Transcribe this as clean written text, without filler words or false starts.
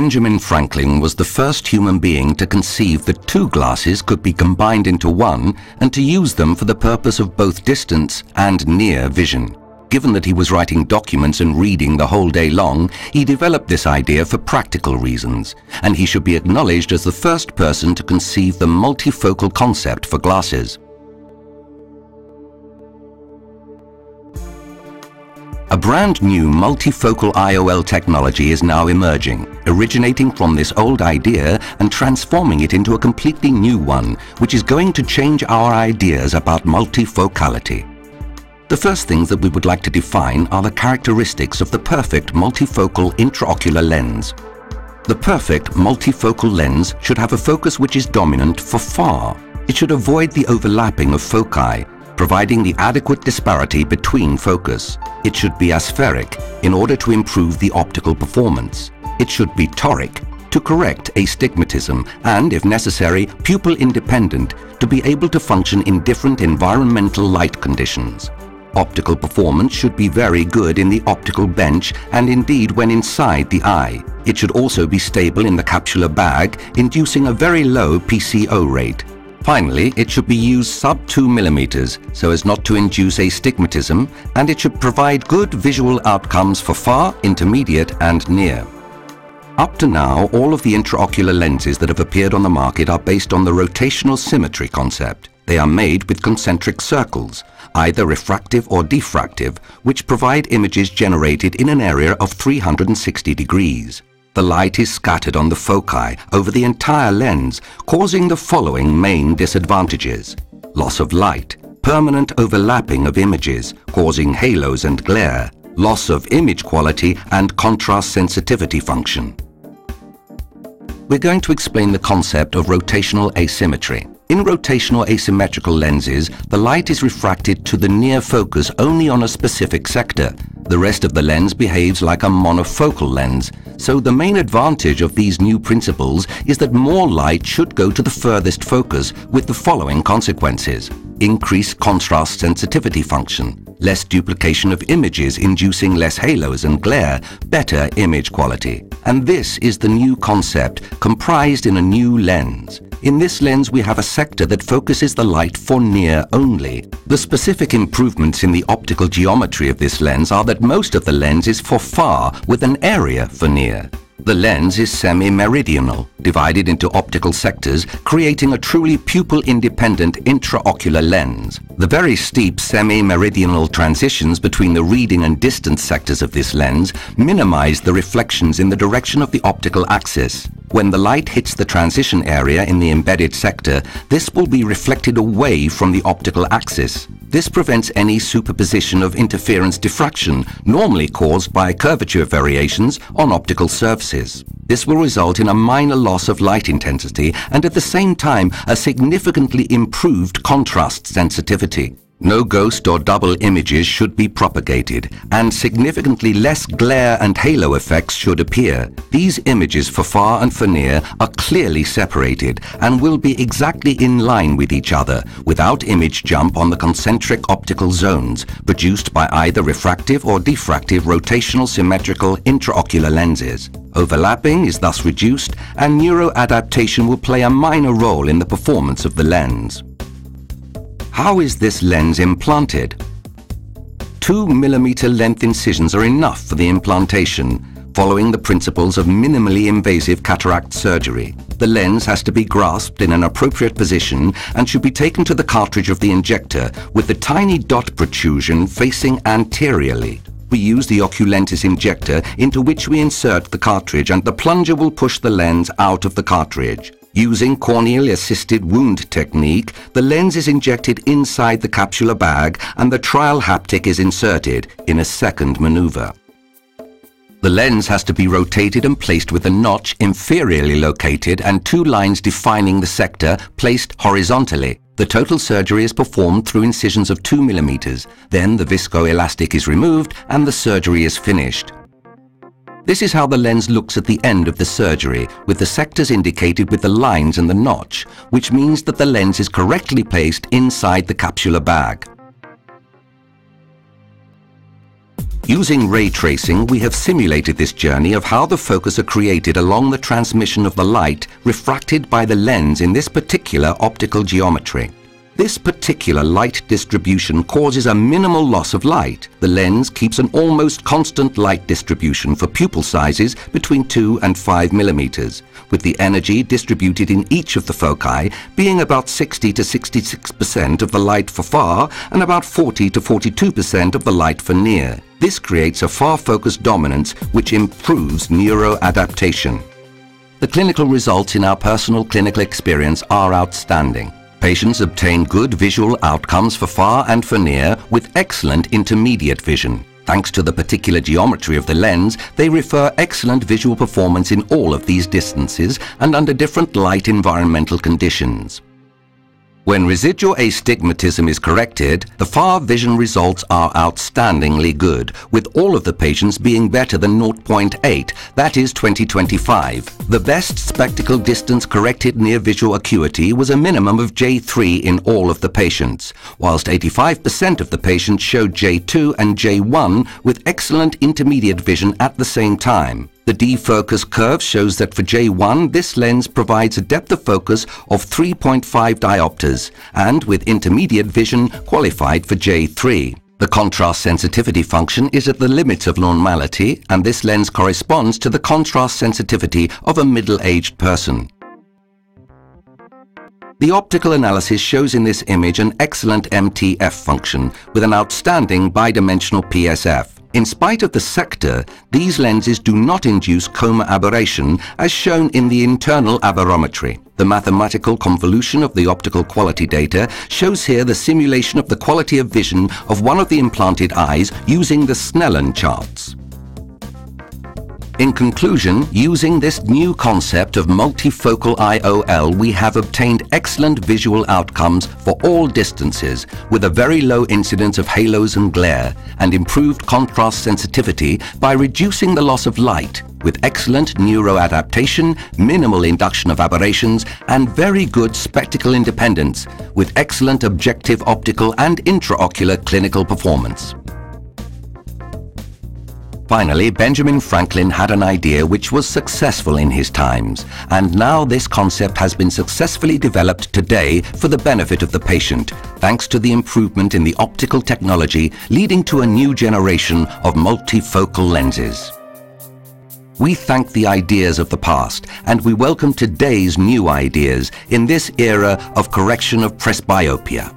Benjamin Franklin was the first human being to conceive that two glasses could be combined into one and to use them for the purpose of both distance and near vision. Given that he was writing documents and reading the whole day long, he developed this idea for practical reasons, and he should be acknowledged as the first person to conceive the multifocal concept for glasses. A brand new multifocal IOL technology is now emerging, originating from this old idea and transforming it into a completely new one, which is going to change our ideas about multifocality. The first things that we would like to define are the characteristics of the perfect multifocal intraocular lens. The perfect multifocal lens should have a focus which is dominant for far. It should avoid the overlapping of foci, providing the adequate disparity between focus. It should be aspheric in order to improve the optical performance. It should be toric to correct astigmatism and, if necessary, pupil independent to be able to function in different environmental light conditions. Optical performance should be very good in the optical bench and indeed when inside the eye. It should also be stable in the capsular bag, inducing a very low PCO rate. Finally, it should be used sub 2 mm so as not to induce astigmatism, and it should provide good visual outcomes for far, intermediate and near. Up to now, all of the intraocular lenses that have appeared on the market are based on the rotational symmetry concept. They are made with concentric circles, either refractive or diffractive, which provide images generated in an area of 360 degrees. The light is scattered on the foci over the entire lens, causing the following main disadvantages: loss of light, permanent overlapping of images, causing halos and glare, loss of image quality and contrast sensitivity function. We're going to explain the concept of rotational asymmetry. In rotational asymmetrical lenses, the light is refracted to the near focus only on a specific sector. The rest of the lens behaves like a monofocal lens, so the main advantage of these new principles is that more light should go to the furthest focus with the following consequences: increased contrast sensitivity function, less duplication of images inducing less halos and glare, better image quality. And this is the new concept comprised in a new lens. In this lens we have a sector that focuses the light for near only. The specific improvements in the optical geometry of this lens are that most of the lens is for far with an area for near. The lens is semi-meridional, divided into optical sectors, creating a truly pupil-independent intraocular lens. The very steep semi-meridional transitions between the reading and distance sectors of this lens minimize the reflections in the direction of the optical axis. When the light hits the transition area in the embedded sector, this will be reflected away from the optical axis. This prevents any superposition of interference diffraction, normally caused by curvature variations on optical surfaces. This will result in a minor loss of light intensity and at the same time a significantly improved contrast sensitivity. No ghost or double images should be propagated, and significantly less glare and halo effects should appear. These images for far and for near are clearly separated and will be exactly in line with each other, without image jump on the concentric optical zones produced by either refractive or diffractive rotational symmetrical intraocular lenses. Overlapping is thus reduced, and neuroadaptation will play a minor role in the performance of the lens. How is this lens implanted? 2 mm length incisions are enough for the implantation, following the principles of minimally invasive cataract surgery. The lens has to be grasped in an appropriate position and should be taken to the cartridge of the injector with the tiny dot protrusion facing anteriorly. We use the Oculentis injector into which we insert the cartridge, and the plunger will push the lens out of the cartridge. Using corneal-assisted wound technique, the lens is injected inside the capsular bag and the trial haptic is inserted in a second maneuver. The lens has to be rotated and placed with a notch inferiorly located and 2 lines defining the sector placed horizontally. The total surgery is performed through incisions of 2 mm. Then the viscoelastic is removed and the surgery is finished. This is how the lens looks at the end of the surgery, with the sectors indicated with the lines and the notch, which means that the lens is correctly placed inside the capsular bag. Using ray tracing, we have simulated this journey of how the focus are created along the transmission of the light refracted by the lens in this particular optical geometry. This particular light distribution causes a minimal loss of light. The lens keeps an almost constant light distribution for pupil sizes between 2 and 5 millimeters, with the energy distributed in each of the foci being about 60 to 66% of the light for far and about 40 to 42% of the light for near. This creates a far focus dominance which improves neuroadaptation. The clinical results in our personal clinical experience are outstanding. Patients obtain good visual outcomes for far and for near with excellent intermediate vision. Thanks to the particular geometry of the lens, they refer excellent visual performance in all of these distances and under different light environmental conditions. When residual astigmatism is corrected, the far vision results are outstandingly good, with all of the patients being better than 0.8, that is 20/25. The best spectacle distance corrected near visual acuity was a minimum of J3 in all of the patients, whilst 85% of the patients showed J2 and J1 with excellent intermediate vision at the same time. The defocus curve shows that for J1, this lens provides a depth of focus of 3.5 diopters and with intermediate vision qualified for J3. The contrast sensitivity function is at the limits of normality, and this lens corresponds to the contrast sensitivity of a middle-aged person. The optical analysis shows in this image an excellent MTF function with an outstanding bidimensional PSF. In spite of the sector, these lenses do not induce coma aberration as shown in the internal aberrometry. The mathematical convolution of the optical quality data shows here the simulation of the quality of vision of one of the implanted eyes using the Snellen charts. In conclusion, using this new concept of multifocal IOL, we have obtained excellent visual outcomes for all distances with a very low incidence of halos and glare and improved contrast sensitivity by reducing the loss of light with excellent neuroadaptation, minimal induction of aberrations and very good spectacle independence with excellent objective optical and intraocular clinical performance. Finally, Benjamin Franklin had an idea which was successful in his times, and now this concept has been successfully developed today for the benefit of the patient, thanks to the improvement in the optical technology leading to a new generation of multifocal lenses. We thank the ideas of the past, and we welcome today's new ideas in this era of correction of presbyopia.